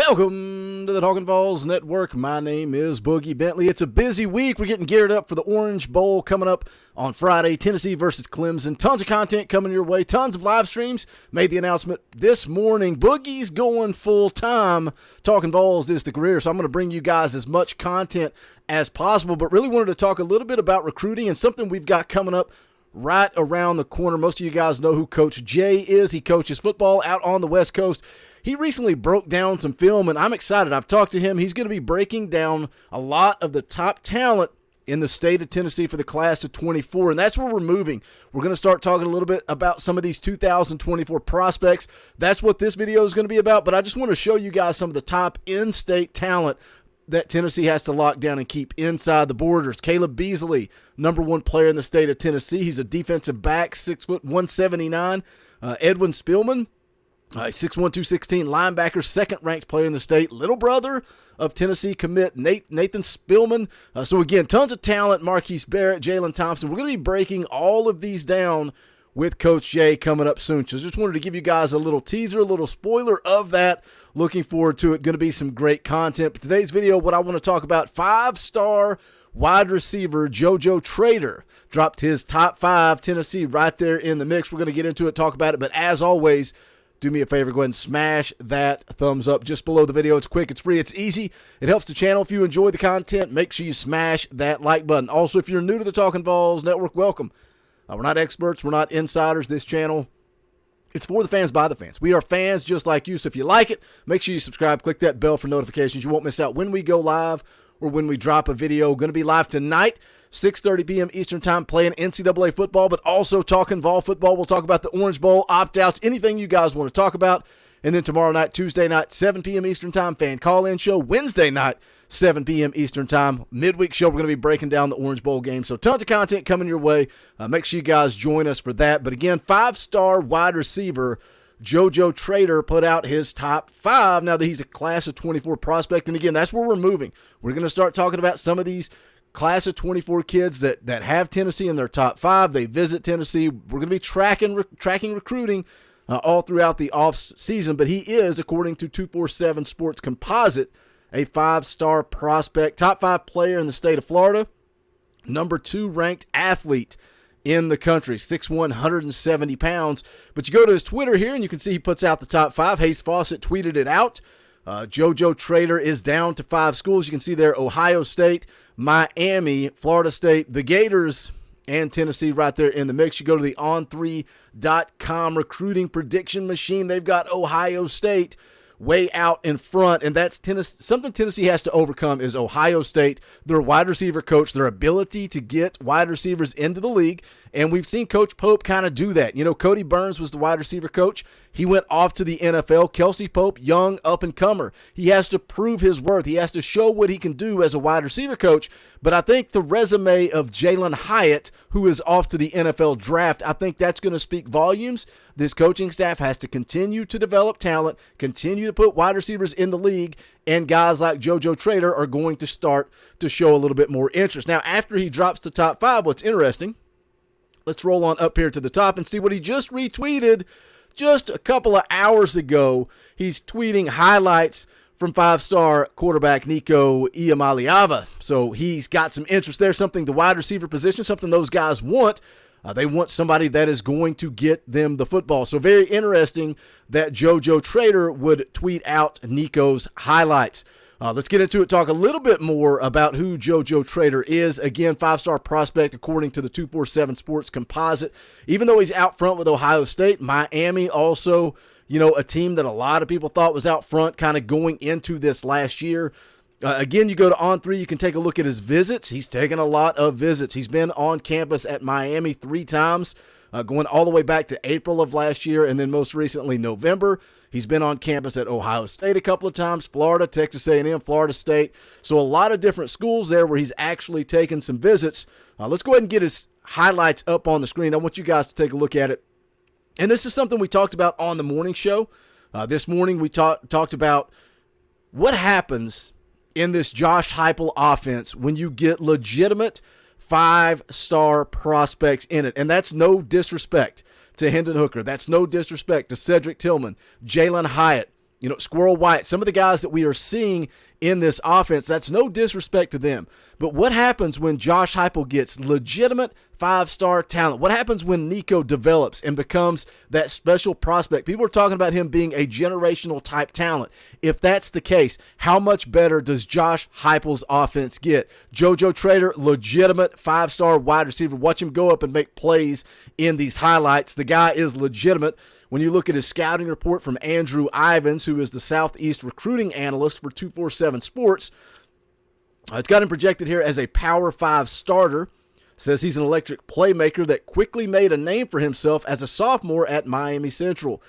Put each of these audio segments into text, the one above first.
Welcome to the Talkin Vols Network. My name is Boogie Bentley. It's a busy week. We're getting geared up for the Orange Bowl coming up on Friday. Tennessee versus Clemson. Tons of content coming your way. Tons of live streams. Made the announcement this morning. Boogie's going full time. Talkin Vols is the career, so I'm going to bring you guys as much content as possible, but really wanted to talk a little bit about recruiting and something we've got coming up right around the corner. Most of you guys know who Coach Jay is. He coaches football out on the West Coast. He recently broke down some film, and I'm excited. I've talked to him. He's going to be breaking down a lot of the top talent in the state of Tennessee for the class of 24, and that's where we're moving. We're going to start talking a little bit about some of these 2024 prospects. That's what this video is going to be about, but I just want to show you guys some of the top in-state talent that Tennessee has to lock down and keep inside the borders. Caleb Beasley, #1 player in the state of Tennessee. He's a defensive back, 6 foot 179. Edwin Spillman, 6'1", 216 linebacker, second-ranked player in the state. Little brother of Tennessee commit Nathan Spillman. So again, tons of talent. Marquise Barrett, Jalen Thompson. We're going to be breaking all of these down with Coach Jay coming up soon. So just wanted to give you guys a little teaser, a little spoiler of that. Looking forward to it. Going to be some great content. But today's video, what I want to talk about, 5-star wide receiver JoJo Trader dropped his top 5. Tennessee right there in the mix. We're going to get into it, talk about it. But as always, do me a favor, go ahead and smash that thumbs up just below the video. It's quick, it's free, it's easy. It helps the channel. If you enjoy the content, make sure you smash that like button. Also, if you're new to the Talkin Vols Network, welcome. We're not experts. We're not insiders. This channel, it's for the fans, by the fans. We are fans just like you. So if you like it, make sure you subscribe. Click that bell for notifications. You won't miss out when we go live or when we drop a video. Going to be live tonight, 6:30 p.m. Eastern Time, playing NCAA football, but also talking Vol football. We'll talk about the Orange Bowl, opt-outs, anything you guys want to talk about. And then tomorrow night, Tuesday night, 7 p.m. Eastern Time, fan call-in show. Wednesday night, 7 p.m. Eastern Time, midweek show. We're going to be breaking down the Orange Bowl game. So tons of content coming your way. Make sure you guys join us for that. But again, 5-star wide receiver JoJo Trader put out his top 5 now that he's a class of 24 prospect. And again, that's where we're moving. We're going to start talking about some of these class of 24 kids that have Tennessee in their top 5. They visit Tennessee. We're going to be tracking recruiting all throughout the off season, but he is, according to 247 Sports Composite, a 5-star prospect, top 5 player in the state of Florida, #2 ranked athlete in the country, 6'1", 170 pounds. But you go to his Twitter here, and you can see he puts out the top 5. Hayes Fawcett tweeted it out. JoJo Trader is down to 5 schools. You can see there Ohio State, Miami, Florida State, the Gators, and Tennessee right there in the mix. You go to the on3.com recruiting prediction machine. They've got Ohio State way out in front, and that's something Tennessee has to overcome is Ohio State, their wide receiver coach, their ability to get wide receivers into the league, and we've seen Coach Pope kind of do that. You know, Cody Burns was the wide receiver coach. He went off to the NFL. Kelsey Pope, young up-and-comer. He has to prove his worth. He has to show what he can do as a wide receiver coach, but I think the resume of Jalen Hyatt, who is off to the NFL draft, I think that's going to speak volumes. This coaching staff has to continue to develop talent, continue to put wide receivers in the league, and guys like JoJo Trader are going to start to show a little bit more interest. Now, after he drops to top 5, what's interesting, let's roll on up here to the top and see what he just retweeted just a couple of hours ago. He's tweeting highlights from 5-star quarterback Nico Iamaleava. So he's got some interest there, something the wide receiver position, something those guys want. They want somebody that is going to get them the football. So very interesting that JoJo Trader would tweet out Nico's highlights. Let's get into it, talk a little bit more about who JoJo Trader is. Again, 5-star prospect according to the 247 Sports Composite. Even though he's out front with Ohio State, Miami also, you know, a team that a lot of people thought was out front kind of going into this last year. Again, you go to On3, you can take a look at his visits. He's taken a lot of visits. He's been on campus at Miami 3 times, going all the way back to April of last year, and then most recently November. He's been on campus at Ohio State a couple of times, Florida, Texas A&M, Florida State. So a lot of different schools there where he's actually taken some visits. Let's go ahead and get his highlights up on the screen. I want you guys to take a look at it. And this is something we talked about on the morning show. This morning we talked about what happens in this Josh Heupel offense when you get legitimate 5-star prospects in it. And that's no disrespect to Hendon Hooker. That's no disrespect to Cedric Tillman, Jalen Hyatt, Squirrel White, some of the guys that we are seeing in this offense, that's no disrespect to them. But what happens when Josh Heupel gets legitimate five-star talent? What happens when Nico develops and becomes that special prospect? People are talking about him being a generational type talent. If that's the case, how much better does Josh Heupel's offense get? JoJo Trader, legitimate five-star wide receiver. Watch him go up and make plays in these highlights. The guy is legitimate. When you look at his scouting report from Andrew Ivins, who is the Southeast recruiting analyst for 247 Sports, it's got him projected here as a Power 5 starter. Says he's an electric playmaker that quickly made a name for himself as a sophomore at Miami Central.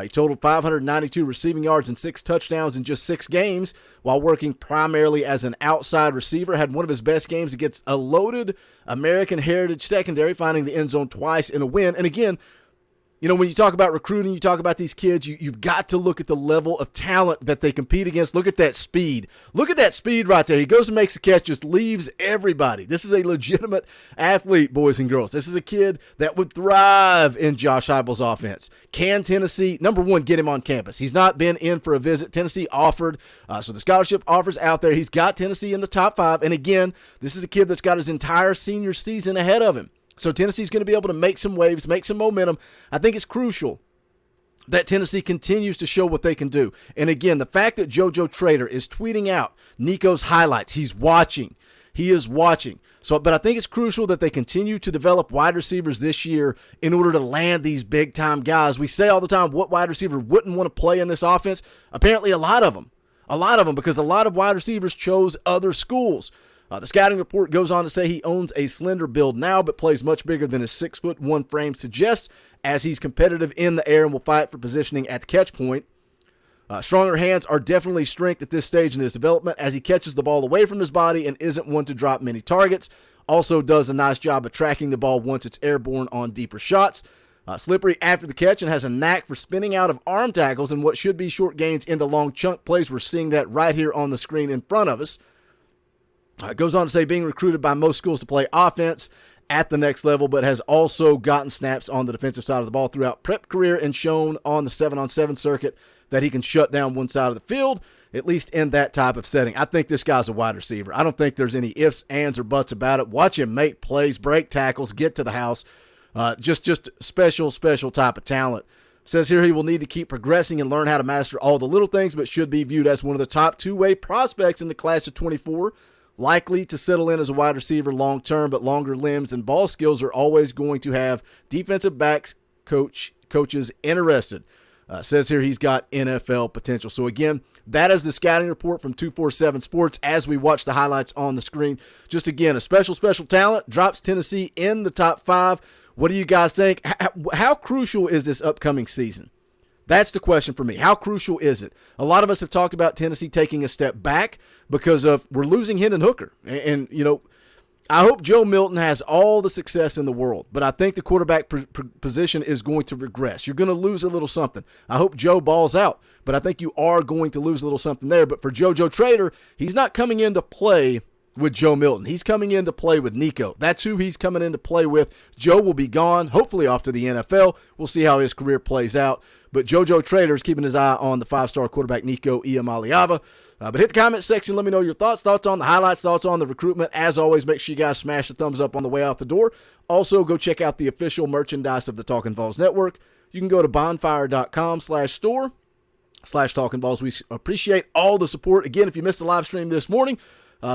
He totaled 592 receiving yards and 6 touchdowns in just 6 games while working primarily as an outside receiver. Had one of his best games against a loaded American Heritage secondary, finding the end zone twice in a win. And again, when you talk about recruiting, you talk about these kids, you've got to look at the level of talent that they compete against. Look at that speed. Look at that speed right there. He goes and makes the catch, just leaves everybody. This is a legitimate athlete, boys and girls. This is a kid that would thrive in Josh Heupel's offense. Can Tennessee, number one, get him on campus? He's not been in for a visit. Tennessee offered, so the scholarship offers out there. He's got Tennessee in the top 5. And again, this is a kid that's got his entire senior season ahead of him. So Tennessee's going to be able to make some waves, make some momentum. I think it's crucial that Tennessee continues to show what they can do. And again, the fact that JoJo Trader is tweeting out Nico's highlights, he's watching. He is watching. But I think it's crucial that they continue to develop wide receivers this year in order to land these big-time guys. We say all the time, what wide receiver wouldn't want to play in this offense? Apparently a lot of them. Because a lot of wide receivers chose other schools. The scouting report goes on to say he owns a slender build now, but plays much bigger than his 6'1" frame suggests, as he's competitive in the air and will fight for positioning at the catch point. Stronger hands are definitely strength at this stage in his development, as he catches the ball away from his body and isn't one to drop many targets. Also does a nice job of tracking the ball once it's airborne on deeper shots. Slippery after the catch and has a knack for spinning out of arm tackles and what should be short gains into long chunk plays. We're seeing that right here on the screen in front of us. Goes on to say being recruited by most schools to play offense at the next level, but has also gotten snaps on the defensive side of the ball throughout prep career and shown on the 7-on-7 circuit that he can shut down one side of the field, at least in that type of setting. I think this guy's a wide receiver. I don't think there's any ifs, ands, or buts about it. Watch him make plays, break tackles, get to the house. Just special type of talent. Says here he will need to keep progressing and learn how to master all the little things, but should be viewed as one of the top two-way prospects in the class of 24. Likely to settle in as a wide receiver long-term, but longer limbs and ball skills are always going to have defensive backs coaches interested. Says here he's got NFL potential. So again, that is the scouting report from 247 Sports as we watch the highlights on the screen. Just again, a special talent, drops Tennessee in the top 5. What do you guys think? How crucial is this upcoming season? That's the question for me. How crucial is it? A lot of us have talked about Tennessee taking a step back because we're losing Hendon Hooker. And I hope Joe Milton has all the success in the world, but I think the quarterback position is going to regress. You're going to lose a little something. I hope Joe balls out, but I think you are going to lose a little something there. But for JoJo Trader, he's not coming in to play with Joe Milton. He's coming in to play with Nico. That's who he's coming in to play with. Joe will be gone, hopefully off to the NFL. We'll see how his career plays out. But JoJo Trader is keeping his eye on the 5-star quarterback Nico Iamaleava. But hit the comment section. Let me know your thoughts on the highlights, thoughts on the recruitment. As always, make sure you guys smash the thumbs up on the way out the door. Also, go check out the official merchandise of the Talkin Vols Network. You can go to bonfire.com/store/TalkinVols. We appreciate all the support. Again, if you missed the live stream this morning,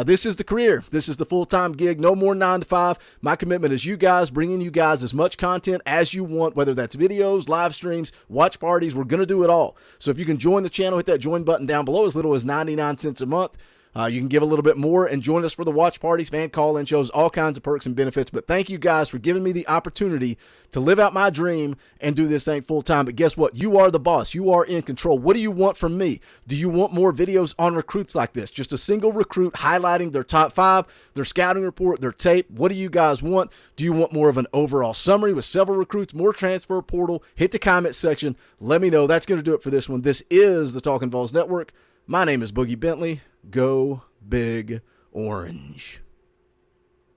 this is the career. This is the full-time gig. No more 9 to 5. My commitment is you guys, bringing you guys as much content as you want, whether that's videos, live streams, watch parties. We're going to do it all. So if you can join the channel, hit that join button down below, as little as 99 cents a month. You can give a little bit more and join us for the watch parties, fan call-in shows, all kinds of perks and benefits. But thank you guys for giving me the opportunity to live out my dream and do this thing full-time. But guess what? You are the boss. You are in control. What do you want from me? Do you want more videos on recruits like this? Just a single recruit highlighting their top 5, their scouting report, their tape. What do you guys want? Do you want more of an overall summary with several recruits, more transfer portal? Hit the comment section. Let me know. That's going to do it for this one. This is the Talkin Vols Network. My name is Boogie Bentley. Go Big Orange.